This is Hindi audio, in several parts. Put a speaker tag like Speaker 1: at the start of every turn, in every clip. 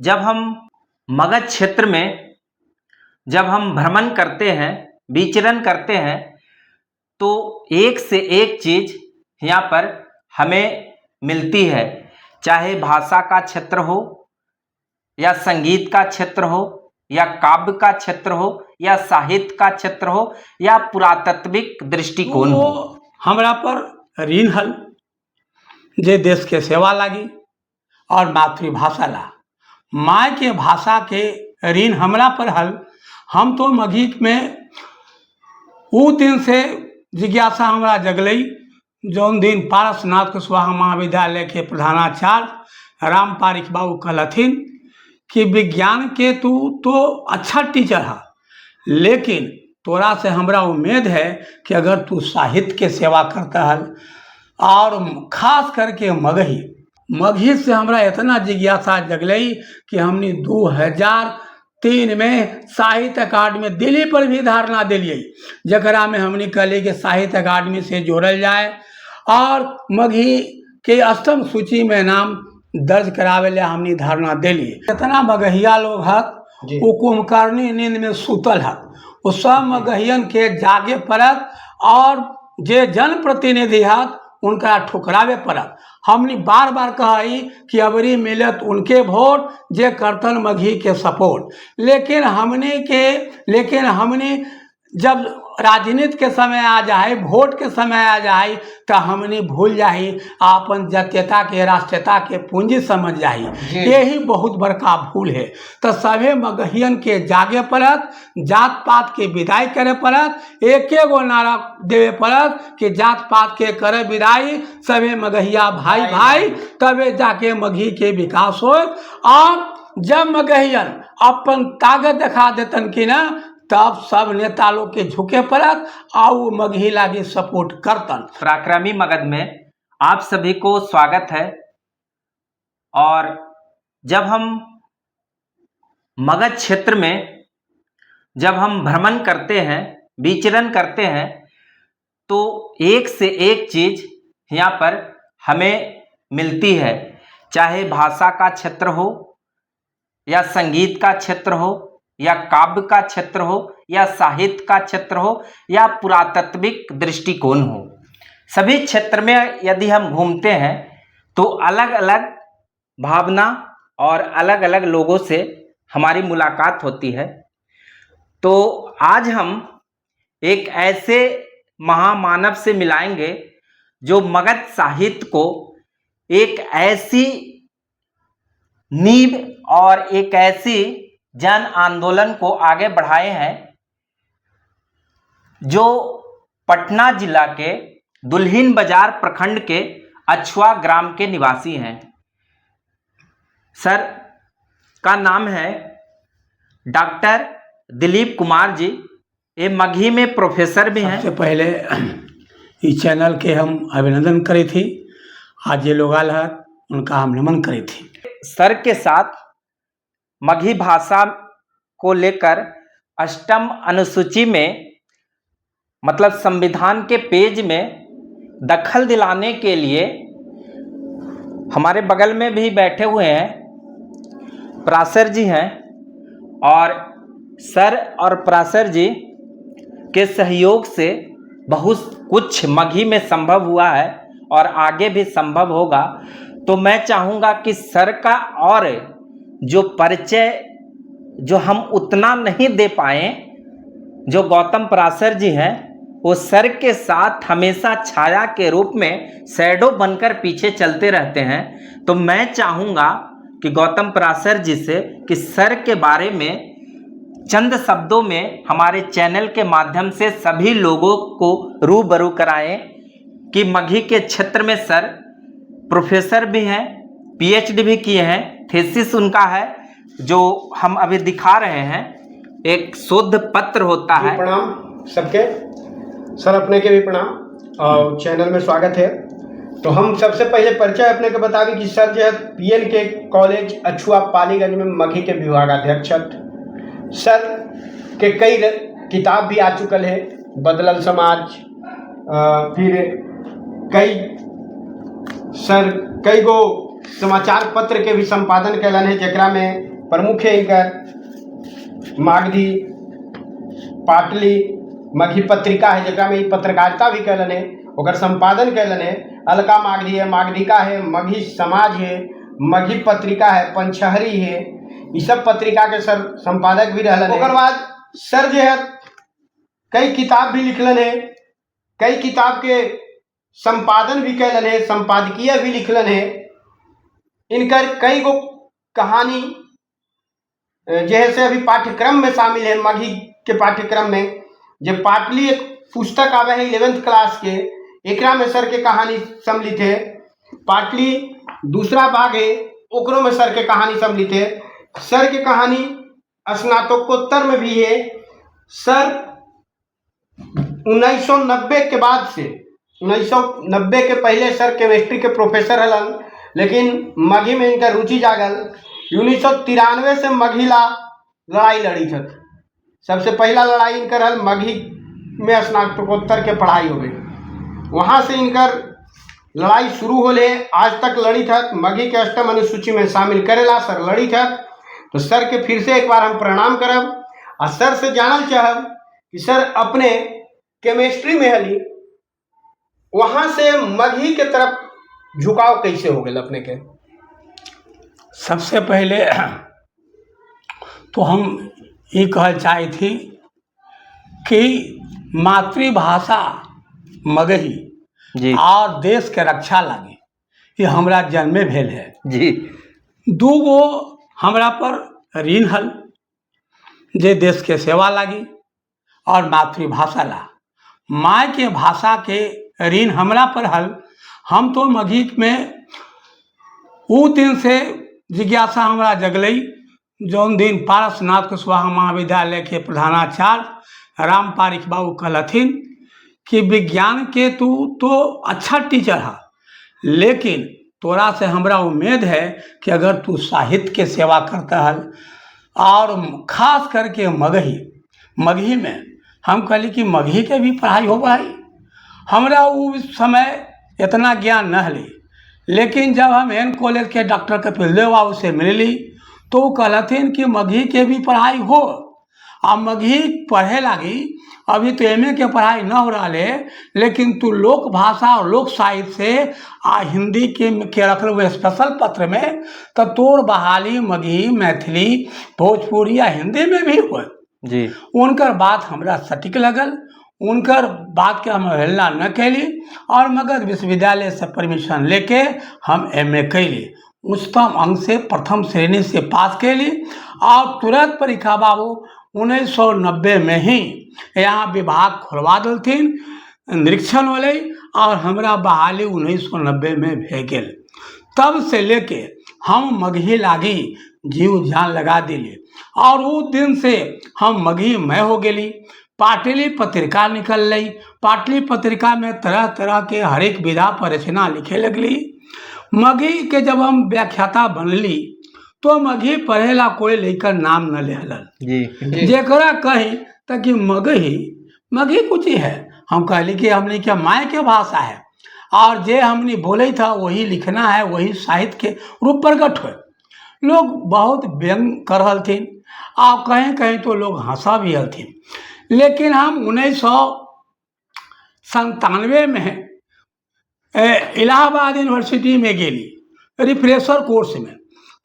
Speaker 1: जब हम मगध क्षेत्र में जब हम भ्रमण करते हैं, विचरण करते हैं, तो एक से एक चीज यहाँ पर हमें मिलती है। चाहे भाषा का क्षेत्र हो या संगीत का क्षेत्र हो या काव्य का क्षेत्र हो या साहित्य का क्षेत्र हो या पुरातात्विक दृष्टिकोण हो।
Speaker 2: हमरा पर ऋण हल जे देश के सेवा लागी और मातृभाषा ला माय के भाषा के ऋण हमरा पर हल। हम तो मगही में वो दिन से जिज्ञासा हमरा जगलई जौन दिन पारसनाथ कुशवाहा महाविद्यालय के प्रधानाचार्य राम पारिक बाबू कहलथिन कि विज्ञान के तू तो अच्छा टीचर है, लेकिन तोरा से हमरा उम्मीद है कि अगर तू साहित्य के सेवा करता है और खास करके मगही से हमरा इतना जिज्ञासा जगलई कि हमने 2003 में साहित्य अकादमी दिल्ली पर भी धारणा दिलिए, जकरा में हमने कहली कि साहित्य अकादमी से जोड़ल जाए और मगही के अष्टम सूची में नाम दर्ज करावे ले हमने धारणा दिलिए। इतना मगहिया लोग हक वो कुंभकर्णी नींद में सुतल हक, वो सब मगहियन के जागे पड़त और जे जनप्रतिनिधि हक उनका ठुकरावे पड़त। हमने बार बार कही कि अबरी मिलत उनके वोट जे करतन मगही के सपोर्ट, लेकिन हमने जब राजनीति के समय आ जाए, वोट के समय आ जाए, तो हमने भूल जाही अपन जातीयता के राष्ट्रीयता के पूंजी समझ जाही। यही बहुत बड़का भूल है। तो सभी मगहियन के जागे पड़त, जात पात के विदाई करे पड़त, एक गो नारा देवे पड़त कि जात पात के करे विदाई, सभी मगहिया भाई भाई, तबे जाके मगही के विकास हो। और जब मगहियन अपन ताकत दिखा देतन कि ना, तब सब नेता लोग के झुके पड़त और मगही लागे सपोर्ट करतन।
Speaker 1: पराक्रमी मगध में आप सभी को स्वागत है। और जब हम मगध क्षेत्र में जब हम भ्रमण करते हैं, विचरण करते हैं, तो एक से एक चीज यहाँ पर हमें मिलती है। चाहे भाषा का क्षेत्र हो या संगीत का क्षेत्र हो या काव्य का क्षेत्र हो या साहित्य का क्षेत्र हो या पुरातात्विक दृष्टिकोण हो, सभी क्षेत्र में यदि हम घूमते हैं तो अलग अलग भावना और अलग अलग लोगों से हमारी मुलाकात होती है। तो आज हम एक ऐसे महामानव से मिलाएंगे जो मगध साहित्य को एक ऐसी नींव और एक ऐसी जन आंदोलन को आगे बढ़ाए हैं जो पटना जिला के दुल्हिन बाजार प्रखंड के अछुआ ग्राम के निवासी हैं। सर का नाम है डॉक्टर दिलीप कुमार जी, ये मगही में प्रोफेसर भी हैं।
Speaker 2: सबसे पहले इस चैनल के हम अभिनंदन करे थी, आज ये लोग आल है उनका हम नमन करे थी।
Speaker 1: सर के साथ मगही भाषा को लेकर अष्टम अनुसूची में मतलब संविधान के पेज में दखल दिलाने के लिए हमारे बगल में भी बैठे हुए हैं पराशर जी हैं। और सर और पराशर जी के सहयोग से बहुत कुछ मगही में संभव हुआ है और आगे भी संभव होगा। तो मैं चाहूँगा कि सर का और जो परिचय जो हम उतना नहीं दे पाए, जो गौतम पराशर जी हैं वो सर के साथ हमेशा छाया के रूप में शैडो बनकर पीछे चलते रहते हैं। तो मैं चाहूँगा कि गौतम पराशर जी से कि सर के बारे में चंद शब्दों में हमारे चैनल के माध्यम से सभी लोगों को रूबरू कराएं कि मगही के क्षेत्र में सर प्रोफेसर भी हैं, पीएचडी भी किए हैं, थीसिस उनका है जो हम अभी दिखा रहे हैं, एक शोध पत्र होता है।
Speaker 3: प्रणाम सबके, सर अपने के भी प्रणाम और चैनल में स्वागत है। तो हम सबसे पहले परिचय अपने को बता दें कि सर जो है पीएन के कॉलेज अछुआ पालीगंज में मगही के विभागाध्यक्ष। सर के कई किताब भी आ चुकल है, बदलल समाज, फिर कई गो समाचार पत्र के भी संपादन कैलन है, जकरा में प्रमुख है इनकर मागधी पाटली मगही पत्रिका है, जरा में पत्रकारिता भी कैलन है, ओकर संपादन कैलन है। अलका मागधी है, मागधिका है, मगही समाज है, मगही पत्रिका है, पंचहरी है, ये सब पत्रिका के सर संपादक भी रहलन है। ओकर बाद सर जो है कई किताब भी लिखलन है, कई किताब के संपादन भी कैलन है, संपादकीय भी लिखलन है। इनकर कई गो कहानी जैसे अभी पाठ्यक्रम में शामिल है, मगही के पाठ्यक्रम में जब पाटली एक पुस्तक आवे है 11th क्लास के, एकरा में सर के कहानी सम्मिलित है। पाटली दूसरा भाग है, ओकरों में सर के कहानी सम्मिलित है। सर के कहानी स्नातकोत्तर में भी है। सर 1990 के बाद से 1990 के पहले सर केमिस्ट्री के प्रोफेसर हलन, लेकिन मगही में इनका रुचि जागल। 1993 से मगहीला लड़ाई लड़ी थी। सबसे पहला लड़ाई इनकर हल मगही में स्नातकोत्तर के पढ़ाई हो गई, वहाँ से इनकर लड़ाई शुरू होले आज तक लड़ी थक। मगही के अष्टम अनुसूची में शामिल करेला सर लड़ी थक। तो सर के फिर से एक बार हम प्रणाम करब और सर से जानल चाहब कि सर अपने केमिस्ट्री में हली वहाँ से मगही के तरफ झुकाव कैसे हो गया अपने के?
Speaker 2: सबसे पहले तो हम ये कहल चाहे थी कि मातृभाषा मगही
Speaker 1: जी
Speaker 2: और देश के रक्षा लागी ये हमरा जन्मे भेल है
Speaker 1: जी।
Speaker 2: दूगो हमरा पर ऋण हल जे देश के सेवा लागी और मातृभाषा ला। माय के भाषा के ऋण हमरा पर हल। हम तो मगही में वो दिन से जिज्ञासा हमरा जगलई जौन दिन पारसनाथ कुशवाहा महाविद्यालय के प्रधानाचार्य राम पारिक बाबू कहलथिन कि विज्ञान के तू तो अच्छा टीचर है, लेकिन तोरा से हमरा उम्मीद है कि अगर तू साहित्य के सेवा करता है और खास करके मगही में हम कहली कि मगही के भी पढ़ाई हो भाई। हमरा उस समय इतना ज्ञान न हली, लेकिन जब हम एन कॉलेज के डॉक्टर कपिलदेव बाबू से मिलली तो वो कहलथिन कि मगही के भी पढ़ाई हो। अब मगही पढ़े लगी, अभी तो एमए के पढ़ाई न हो रहा है, लेकिन तू लोक भाषा और लोक साहित्य से हिंदी के रख लो स्पेशल पत्र में, तब तोर बहाली मगही मैथिली भोजपुरी या हिंदी में भी हो
Speaker 1: जी।
Speaker 2: उनकर बात हमरा सटीक लगल, उनकर बात के हम अवहेलना न कैली और मगध विश्वविद्यालय से परमिशन लेके हम एमए कैली। उच्चतम अंक से प्रथम श्रेणी से पास कैली और तुरंत परीक्षा बाबू 1990 में ही यहाँ विभाग खोलवा दिलथिन, निरीक्षण होले और हमरा बहाली 1990 में भे गेल। तब से लेके हम मगही लागी जीव जान लगा दिली और वो दिन से हम मगही में हो गेली। पाटली पत्रिका निकल रही, पाटली पत्रिका में तरह तरह के हर एक विधा पर रचना लिखे लगली। मगही के जब हम व्याख्याता बनली तो मगही पढ़ेला कोई लेकर नाम न ले हलन
Speaker 1: जी।
Speaker 2: जेकरा कही ताकि मगही कुछ ही है। हम कहली कि हमने क्या माय के भाषा है और जे हमने बोले था वही लिखना है, वही साहित्य के रूप प्रकट हो। लोग बहुत व्यंग कर हलथिन और कहीं कहीं तो लोग हंसा भी हलथिन, लेकिन हम 1997 में इलाहाबाद यूनिवर्सिटी में गेली रिफ्रेशर कोर्स में।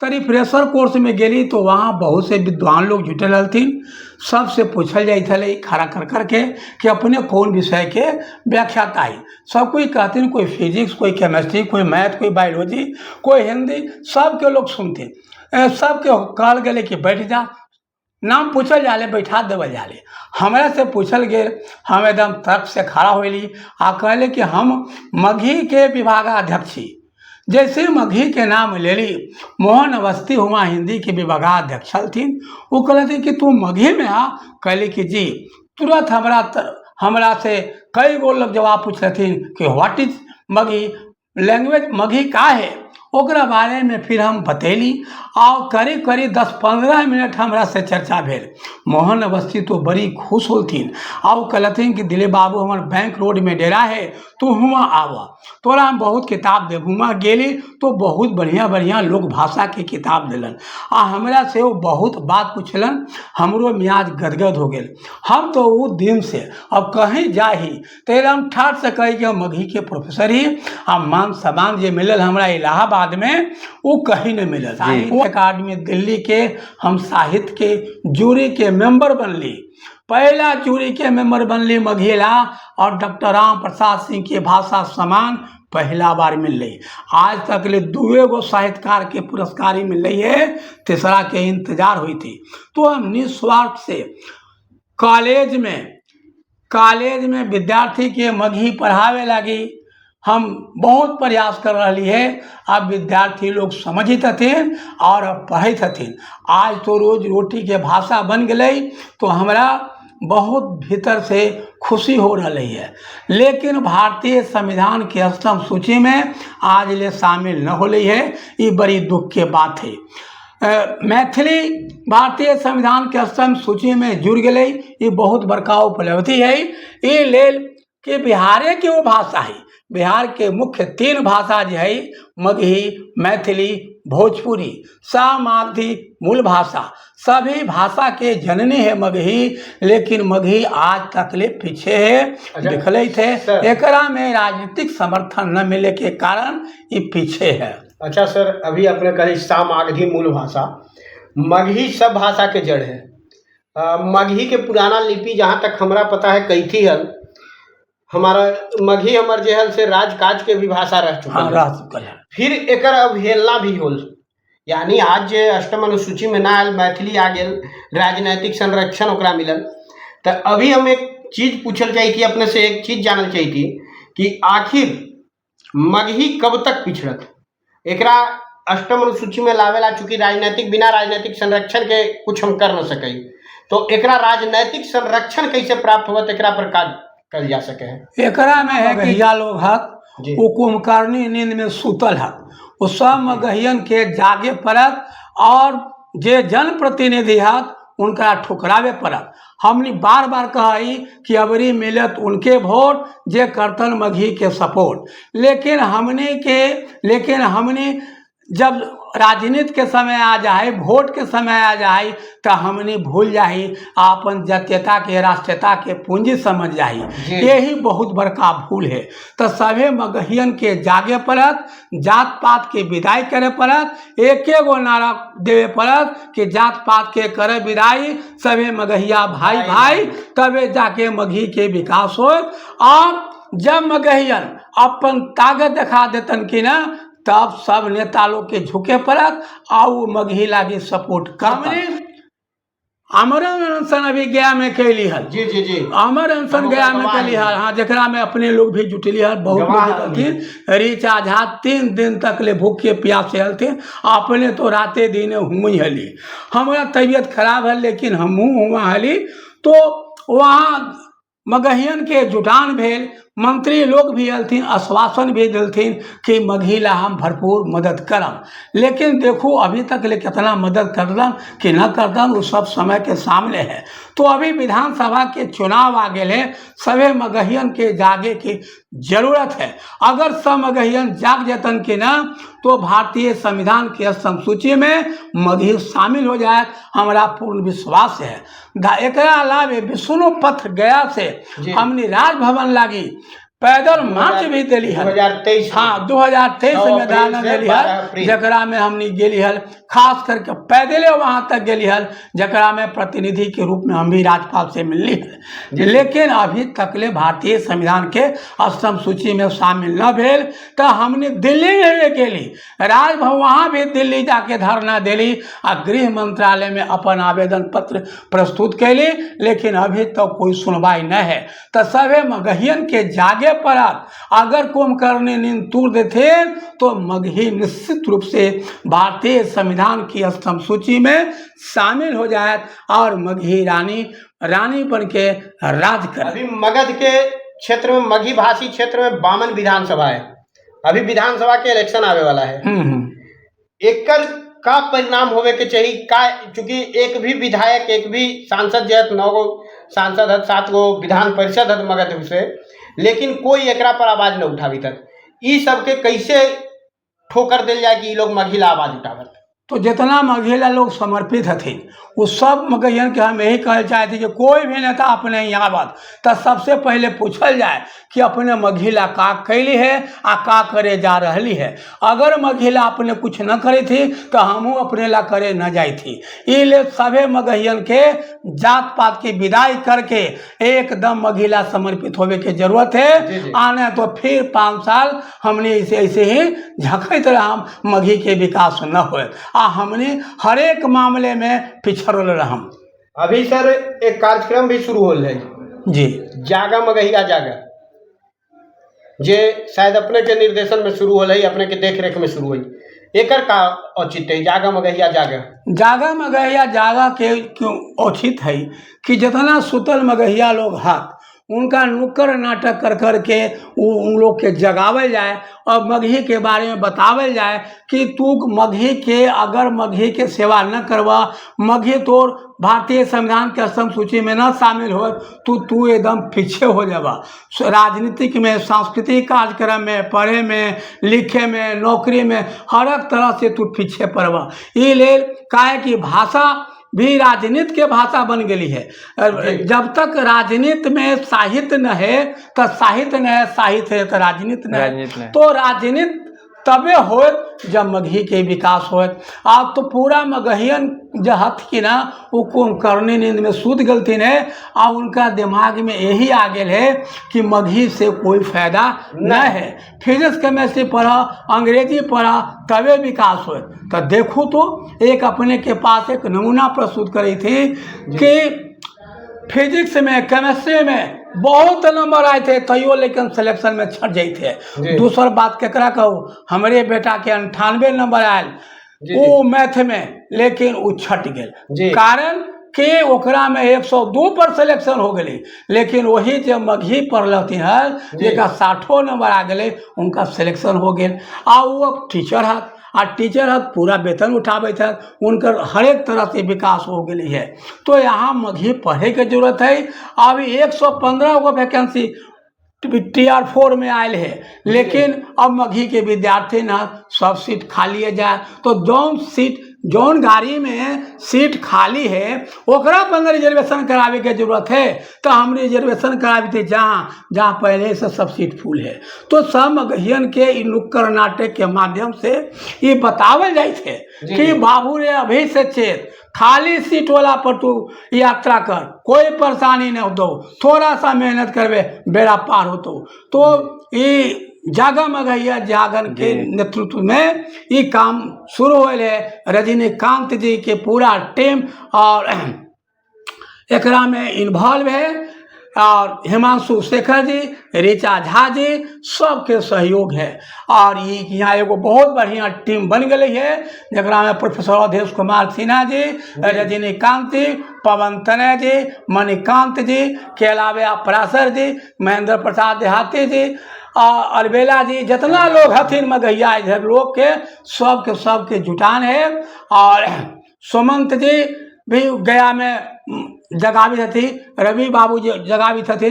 Speaker 2: तो रिफ्रेशर कोर्स में गेली तो वहाँ बहुत से विद्वान लोग जुटल हलथिन। सबसे पूछल जाइत हले खड़ा कर करके कि अपने कौन विषय के व्याख्याता है। सब कोई कहते, कोई फिजिक्स, कोई केमिस्ट्री, कोई मैथ, कोई बायोलॉजी, कोई हिंदी, सबके लोग सुनते। सबके कहल गए कि बैठ जा, नाम पूछल जाले, बैठा देवल जाले। हमरा से पूछल गए, हम एकदम तर्क से खड़ा होली आ कहले कि हम मगही के विभागाध्यक्ष छी। जैसे मगही के नाम ले ली, मोहन अवस्थी हुआ हिंदी के विभागाध्यक्ष हलथिन। वो कहते कि तू मगही में आ? कहले कि जी। तुरंत हमरा से कई गो लोग जवाब पूछलथिन कि what is Magahi, language Magahi का है। ओकरा बारे में फिर हम बतैली और करीब करीब 10-15 मिनट हमरा से चर्चा भेल। मोहन अवस्थी तो बड़ी खुश होलथिन और कहलथिन कि दिलीप बाबू हमार बैंक रोड में डेरा है, तो हुआ आवा, तोरा हम बहुत किताब देव। हुआ गेली तो बहुत बढ़िया बढ़िया लोग भाषा के किताब दिलन आ हमरा से वो बहुत बात पूछलन, हमरो मियाज गदगद हो गेल। हम तो वो दिन से अब कहीं जाही तो एकदम ठाठ से कही कि हम मगही के प्रोफेसर ही, आ मान सम्मान जो मिलल हमरा इलाहाबाद में वो कहीं नहीं मिलल। साहित्य अकादमी दिल्ली के हम साहित्य के जूरी के मेंबर बनली, पहला जूरी के मेंबर बनली मघेला, और डॉक्टर राम प्रसाद सिंह के भाषा सम्मान पहला बार मिल रही। आज तक ले 2 साहित्यकार के पुरस्कार ही मिल रही है, तीसरा के इंतजार हुई थी। तो हम निस्वार्थ से कॉलेज में विद्यार्थी के मगही पढ़ावे लगी, हम बहुत प्रयास कर रही है। अब विद्यार्थी लोग समझित हथिन और अब पढ़ित हथिन। आज तो रोज रोटी के भाषा बन गई, तो हमरा बहुत भीतर से खुशी हो रही है। लेकिन भारतीय संविधान के स्तंभ सूची में आज ले शामिल न हो रही है, ये बड़ी दुख की बात है। मैथिली भारतीय संविधान के स्तंभ सूची में जुड़ गई, ये बहुत बड़का उपलब्धि है। ये लेल कि बिहारे के वो भाषा है, बिहार के मुख्य 3 भाषा जो है मगही, मैथिली, भोजपुरी, समागधी मूल भाषा, सभी भाषा के जननी है मगही। लेकिन मगही आज तक ले पीछे है, दिखले थे। एकरा में राजनीतिक समर्थन न मिले के कारण ये पीछे है।
Speaker 3: अच्छा सर, अभी आपने कही समागधी मूल भाषा, मगही सब भाषा के जड़ है। मगही के पुराना लिपि जहाँ तक हमरा पता है कैथी हल, हमारा मगही हमार जेहल से राजकाज के भी भाषा रह चुका है। फिर एकर अवहेलना भी होल, यानी आज जे अष्टम अनुसूची में ना आयल, मैथिली आ गेल, राजनैतिक संरक्षण ओकरा मिलल। तो अभी हम एक चीज पूछल चाहिए थी अपने से, एक चीज जानल चाहिए थी कि आखिर मगही कब तक पिछड़त, एकरा अष्टम अनुसूची में लावेला, चूंकि राजनैतिक बिना राजनैतिक संरक्षण के कुछ हम कर न सके, तो एकरा राजनैतिक संरक्षण कैसे प्राप्त हुआ, एकरा पर कार्य कल जा सके है।
Speaker 2: एकरा में है कि लोग हक वो कुंभकर्णी नींद में सुतल हक, वो सब मगहियन के जागे पड़त और जे जनप्रतिनिधि हक उनका ठुकरावे पड़त। हमने बार बार कही कि अबरी मिलत उनके वोट जे करतन मगही के सपोर्ट, लेकिन हमने जब राजनीति के समय आ जाए, वोट के समय आ जाए, तो हमने भूल जाही अपन जातीयता के, राष्ट्रीयता के पूंजी समझ जाही। यही बहुत बड़का भूल है। तो सभी मगहियन के जागे पड़त, जात पात के विदाई करे पड़त, एक नारा देवे पड़त कि जात पात के करे विदाई, सभी मगहिया भाई भाई, तबे जाके मगही के विकास हो। और जब मगहियन अपन ताकत दिखा देतन कि ना, तब सब नेता लोग के झुके पड़त और वो मगही लागे सपोर्ट कर। अमर अनशन अभी गया में कैली हल, जी अमर अनशन गया में कैली हल, हाँ, जरा में अपने लोग भी जुटली हल, बहुत लोग रीचा झा 3 दिन तक ले भूखे प्यासे हल थे, अपने तो राते दिन हुई हली। हमारा तबीयत खराब है, लेकिन हमहू हुआ हली। तो वहाँ मगहियन के जुटान भेल, मंत्री लोग भी अलथिन, आश्वासन भी दिलथिन कि मगहीला हम भरपूर मदद करम। लेकिन देखो अभी तक ले कितना मदद करदम कि न करदम, वो सब समय के सामने है। तो अभी विधानसभा के चुनाव आ गए हैं, सभी मगहियन के जागे की जरूरत है। अगर सब मगहियन जाग जतन कि ना, तो भारतीय संविधान के स्तंभ सूची में मगही शामिल हो जाए, हमारा पूर्ण विश्वास है। एक अलावे विष्णु पथ गया से हमने राजभवन लागी पैदल मार्च भी दिली है
Speaker 3: 2023,
Speaker 2: हाँ 2023 में दाना दिली है, जकरा में हमने गेली हल, खास करके पैदले वहाँ तक गेली हल, जकरा में प्रतिनिधि के रूप में हम भी राज्यपाल से मिलली है। लेकिन अभी तक ले भारतीय संविधान के स्तंभ सूची में शामिल न भेल। तो हमने दिल्ली में गेली, राजभवन वहाँ भी दिल्ली जाके धरना दिली आ गृह मंत्रालय में अपन आवेदन पत्र प्रस्तुत कैली, लेकिन अभी तक तो कोई सुनवाई न है। तो सभी मगहियन के जागे पड़त, अगर कुंभकर्णी नींद तोड़ देते तो मगही निश्चित रूप से भारतीय संविधान की स्तंभ सूची में शामिल हो जाए और मगही रानी बन के राज करे।
Speaker 3: अभी मगध के क्षेत्र में, मगही भाषी क्षेत्र में 52 विधानसभा है, अभी विधानसभा के इलेक्शन आवे वाला है, एकर का परिणाम होवे के चाहिए का, चूंकि एक भी विधायक एक भी सांसद जो है 9 गो सांसद है, 7 गो विधान परिषद है मगध से, लेकिन कोई एकरा पर आवाज न उठावी तक। ई सबके कैसे ठोकर दिल जाए कि लोग महिला आवाज उठावत?
Speaker 2: तो जितना महिला लोग समर्पित हथिन वो सब मगहियन के हम यही कहना चाहते कि कोई भी नेता अपने यहाँ बात तो सबसे पहले पूछल जाए कि अपने महिला का कैली है आ का करे जा रही है। अगर महिला अपने कुछ न करे थी तो हमहू अपने ला करे न जाई थी। इसलिए सभी मगहियन के जात पात की विदाई करके एकदम महिला समर्पित होने की जरूरत है। आने तो फिर 5 साल हमने इसे ऐसे ही झकत रह हम मघी के विकास न हो, हमने हर एक मामले में पिछड़ल रहम।
Speaker 3: अभी सर एक कार्यक्रम भी शुरू होल है
Speaker 2: जी,
Speaker 3: जागा मगहिया जागा, जे शायद अपने के निर्देशन में शुरू होल है, अपने के देख रेख में शुरू हुई। एकर का औचित्य है जागा मगहिया जागा? जागा
Speaker 2: मगहिया जागा के क्यों औचित है कि जितना सुतल मगहिया लोग हाथ उनका नुक्कड़ नाटक कर कर के उन लोग के जगावल जाए और मगही के बारे में बतावल जाए कि तू मगही के अगर मगही के सेवा न करवा, मगही तो भारतीय संविधान के असम सूची में न शामिल हो तो तू एकदम पीछे हो जावा। राजनीतिक में, सांस्कृतिक कार्यक्रम में, पढ़े में, लिखे में, नौकरी में हर एक तरह से तू पीछे पड़वा। ये ले काहे कि भाषा भी राजनीति के भाषा बन गई है। जब तक राजनीति में साहित्य न है तो साहित्य न है, साहित्य है तो राजनीति न है। तो राजनीति तबे हो जब मगही के विकास हो। आप तो पूरा मगहियन जो हथ की ना वो कुंभकर्णी नींद में सूत गलतीन है और उनका दिमाग में यही आ गया है कि मगही से कोई फायदा न है। फिजिक्स केमिस्ट्री पढ़ा, अंग्रेजी पढ़ा तबे विकास हो। तो देखो तो एक अपने के पास एक नमूना प्रस्तुत करी थी कि फिजिक्स में, केमिस्ट्री में बहुत नंबर आए थे तैयो लेकिन सिलेक्शन में छट जाए थे। दूसर बात केकरा कहूँ, हमारे बेटा के 98 नंबर आयल वो मैथ में, लेकिन वो छट गए कारण कि ओकरा में 102 पर सिलेक्शन हो गई। लेकिन वही जब मगही पढ़लती है जेका 60 नंबर आ गए उनका सिलेक्शन हो गए। आ वो टीचर है आ टीचर है पूरा वेतन उठावे थे, उनकर हर एक तरह से विकास हो गई है। तो यहाँ मगही पढ़े के जरूरत है। अभी 115 गो वैकेंसी TR 4 में आयल है, लेकिन अब मगही के विद्यार्थी ना सब सीट खाली है जाए तो जौन गाड़ी में सीट खाली है ओकरा पर रिजर्वेशन करावे के जरूरत है। तो हम रिजर्वेशन करावे थे जहाँ पहले से सब सीट फुल है। तो सब मगहियन के नुक्कड़ नाटक के माध्यम से ये बतावल जाए थे कि बाबू रे अभी से चेत, खाली सीट वाला पर तू यात्रा कर, कोई परेशानी न हो, थोड़ा सा मेहनत करवे बेड़ा पार हो। तो ये जागा मगहिया जागन के नेतृत्व में ये काम शुरू हो है। रजनीकांत जी के पूरा टीम और एकरा में इन्वॉल्व है और हिमांशु शेखर जी, ऋचा झा जी सबके सहयोग है। और ये यहाँ एगो बहुत बढ़िया टीम बन गई है जरा में प्रोफेसर अवधेश कुमार सिन्हा जी, रजनीकांत जी, पवन तनय जी, मणिकांत जी के अलावे अपरासर जी, महेंद्र प्रसाद देहाती जी, अलबेला जी, जितना लोग हथिन मगहिया इधर लोग के सबके जुटान है। और सुमंत जी भी गया में जगावी थी, रवि बाबू जी जगावी थी।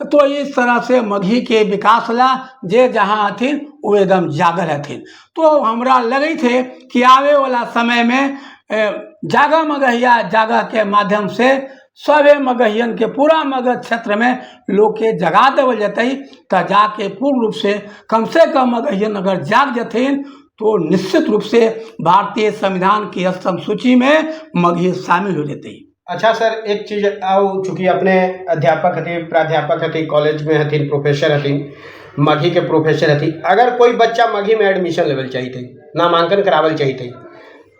Speaker 2: तो इस तरह से मगही के विकास ला जे जहाँ हथिन वो एकदम जागल हथिन। तो हमरा लगे थे कि आवे वाला समय में जागा मगहिया जागा के माध्यम से सभी मगहियन के पूरा मगध क्षेत्र में लोग के जगा देवल जते तो जाके पूर्ण रूप से कम मगहियन अगर जाग जथिन तो निश्चित रूप से भारतीय संविधान की असम सूची में मगही शामिल हो जाते।
Speaker 3: अच्छा सर, एक चीज आओ, चूंकि अपने अध्यापक हथिन, प्राध्यापक हथिन, कॉलेज में हथिन, प्रोफेसर हथिन, मगही के प्रोफेसर हथिन, अगर कोई बच्चा मगही में एडमिशन लेवल चाहिए, नामांकन करावल चाहिए,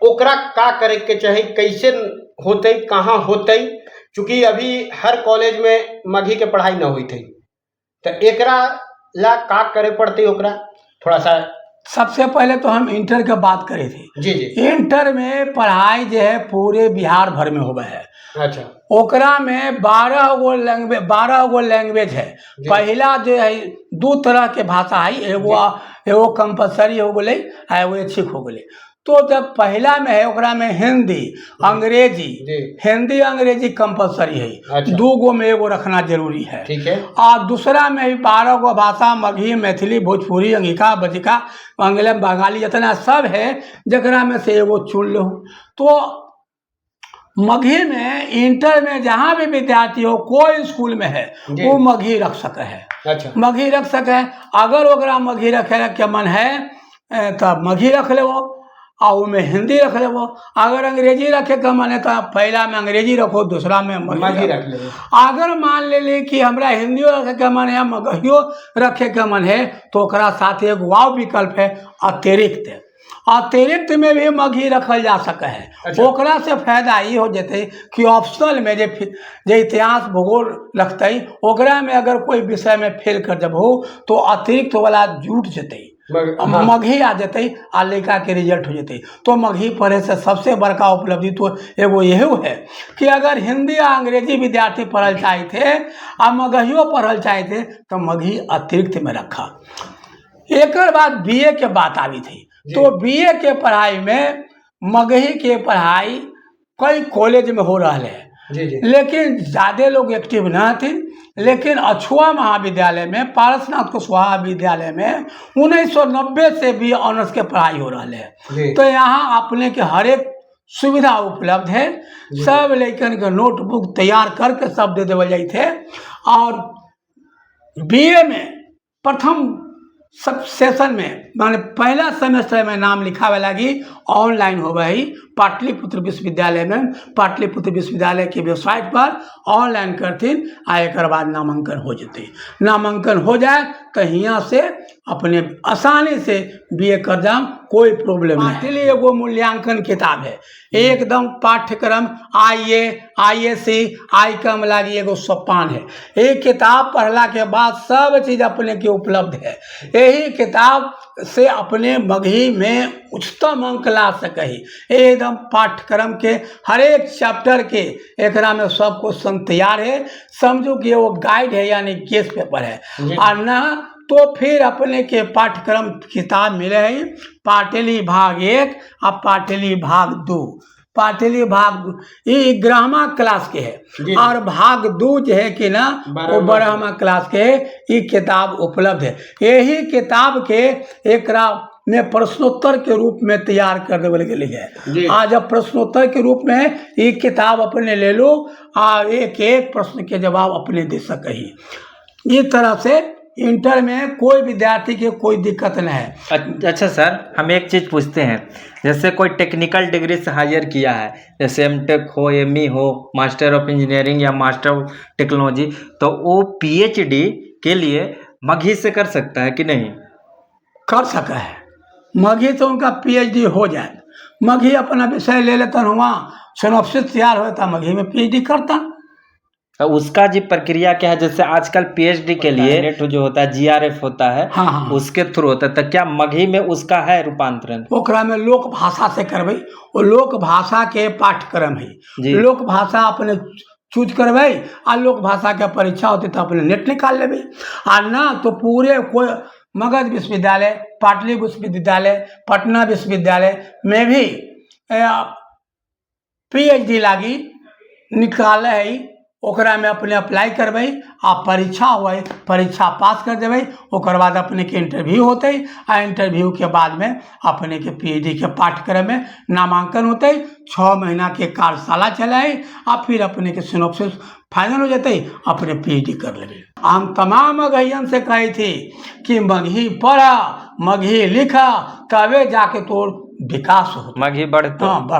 Speaker 3: ओकरा का करे के चाहिए, कैसे होते, कहाँ होते? चूंकि अभी हर कॉलेज में मगही के पढ़ाई न हुई थी, तो एकरा ला का करे पड़ते ओकरा थोड़ा सा।
Speaker 2: सबसे पहले तो हम इंटर के बात करे थे।
Speaker 3: जी।
Speaker 2: इंटर में पढ़ाई जो है पूरे बिहार भर में होवे है।
Speaker 3: अच्छा।
Speaker 2: ओकरा में 12 गो लैंग्वेज है। पहला जो है दो तरह के भाषा है, एगो कंपलसरी हो गए आ एगो ऐच्छिक हो गए। तो जब पहला में है ओकरा में हिंदी अंग्रेजी, हिंदी अंग्रेजी कंपलसरी है।
Speaker 3: अच्छा।
Speaker 2: 2 गो में एगो रखना जरूरी है।
Speaker 3: ठीक है।
Speaker 2: और दूसरा में भी 12 गो भाषा, मगही, मैथिली, भोजपुरी, अंगिका, बजिका, बंगला, बंगाली जितना सब है, जकरा में से एगो चुन लो। तो मगही में इंटर में जहाँ भी विद्यार्थी हो, कोई स्कूल में है, वो मगही रख सके है।
Speaker 3: अच्छा।
Speaker 2: मगही रख सके है। अगर ओकरा मगही रखे के मन है तो मगही रख ले, और में हिंदी रख ले। अगर अंग्रेजी रखे का मन है तो पहला में अंग्रेजी रखो, दूसरा में
Speaker 3: मगही रख ले।
Speaker 2: अगर मान ले कि हमरा हिंदियो रखे का मन है, मगहियो रखे का मन है, तो ओकरा साथ एक वाव विकल्प है अतिरिक्त। अतिरिक्त में भी मगही रखल जा सके है।
Speaker 3: अच्छा।
Speaker 2: ओकरा से फायदा ये हो जते कि ऑप्शनल में जे इतिहास भूगोल रखते, ओकरा में अगर कोई विषय में फेल कर जब हो तो अतिरिक्त वाला जुट जते, मगही आ जते आ लड़का के रिजल्ट हो जते। तो मगही पढ़े से सबसे बड़का उपलब्धि तो एगो यही है कि अगर हिंदी या अंग्रेजी विद्यार्थी पढ़ल चाहे थे आ मगहियो पढ़ल चाहे थे तो मगही अतिरिक्त में रखा। एक बाद बीए के बात आई थी। तो बीए के पढ़ाई में मगही के पढ़ाई कई कॉलेज में हो रहा है, लेकिन ज़्यादा लोग एक्टिव न थे। लेकिन अछुआ महाविद्यालय में, पारसनाथ कुशवाहा विद्यालय में 1990 से भी ऑनर्स के पढ़ाई हो रहा है। तो यहाँ अपने के हर एक सुविधा उपलब्ध है। सब लेकिन के नोटबुक तैयार करके सब दे देवल जाए थे। और बीए में प्रथम सब सेशन में माने पहला सेमेस्टर में नाम लिखावे लगी ऑनलाइन हो गई पाटलिपुत्र विश्वविद्यालय में। पाटलिपुत्र विश्वविद्यालय की वेबसाइट पर ऑनलाइन करथिन आ एक बाद नामांकन हो जते। नामांकन हो जाए तो यहाँ से अपने आसानी से बीए कर जाम, कोई प्रॉब्लम नहीं। पाटली एगो मूल्यांकन किताब है, एकदम पाठ्यक्रम IAC ICOM लागी एगो सोपान है। ये किताब पढ़ला के बाद सब चीज अपने के उपलब्ध है। यही किताब से अपने मगही में उच्चतम अंक ला सके। एकदम पाठ्यक्रम के हर एक चैप्टर के एकरा में सब क्वेश्चन तैयार है। समझो कि वो गाइड है यानी गेस्ट पेपर है। और ना तो फिर अपने के पाठ्यक्रम किताब मिले है पाटली भाग 1 और पाटली भाग 2। पाटली भाग ये ग्रामा क्लास के है और भाग 2 जो है कि ना वो ब्रह्मा क्लास के है। ये किताब उपलब्ध है। यही किताब के एक में प्रश्नोत्तर के रूप में तैयार कर देवल गई है। आज अब प्रश्नोत्तर के रूप में ये किताब अपने ले लो और एक एक प्रश्न के जवाब अपने दे सके। इस तरह से इंटर में कोई विद्यार्थी के कोई दिक्कत नहीं है।
Speaker 1: अच्छा सर, हम एक चीज़ पूछते हैं, जैसे कोई टेक्निकल डिग्री से हायर किया है, जैसे MTech हो, ME हो, मास्टर ऑफ इंजीनियरिंग या मास्टर ऑफ टेक्नोलॉजी, तो वो PhD के लिए मगही से कर सकता है कि नहीं?
Speaker 2: कर सका है। मगही तो उनका PhD हो जाए। मगही अपना विषय ले लेता, वहाँ सिनॉप्सिस तैयार होता, मगही में PhD करता।
Speaker 1: तो उसका जी प्रक्रिया क्या है? जैसे आजकल PhD के लिए नेट जो होता है GRF होता है,
Speaker 2: हाँ।
Speaker 1: उसके थ्रू होता है। तो क्या मगही में उसका है रूपांतरण?
Speaker 2: ओकरा में लोक भाषा से करबे। वो लोक भाषा के पाठ्यक्रम है। लोक भाषा अपने चूज करबे आ लोक भाषा के परीक्षा होती तो अपने नेट निकाल लेबे। आ ना तो पूरे कोई मगध विश्वविद्यालय, पाटली विश्वविद्यालय, पटना विश्वविद्यालय में भी PhD लागी निकाले है। ओकरा में अपने अप्लाई करबे आ परीक्षा हुए, परीक्षा पास कर देवे। ओकर बाद अपने के इंटरव्यू होते आ इंटरव्यू के बाद में अपने के PhD के पाठ्यक्रम में नामांकन होते। 6 महीना के कार्यशाला चलाए आ फिर अपने के सिनॉप्सिस फाइनल हो जाते, अपने PhD कर लेवे। हम तमाम मगहियन से कही थी कि मगही पढ़ा, मगही लिखा, तबे जाके तो विकास हो,
Speaker 1: मगही बढ़ता।
Speaker 2: हाँ, बढ़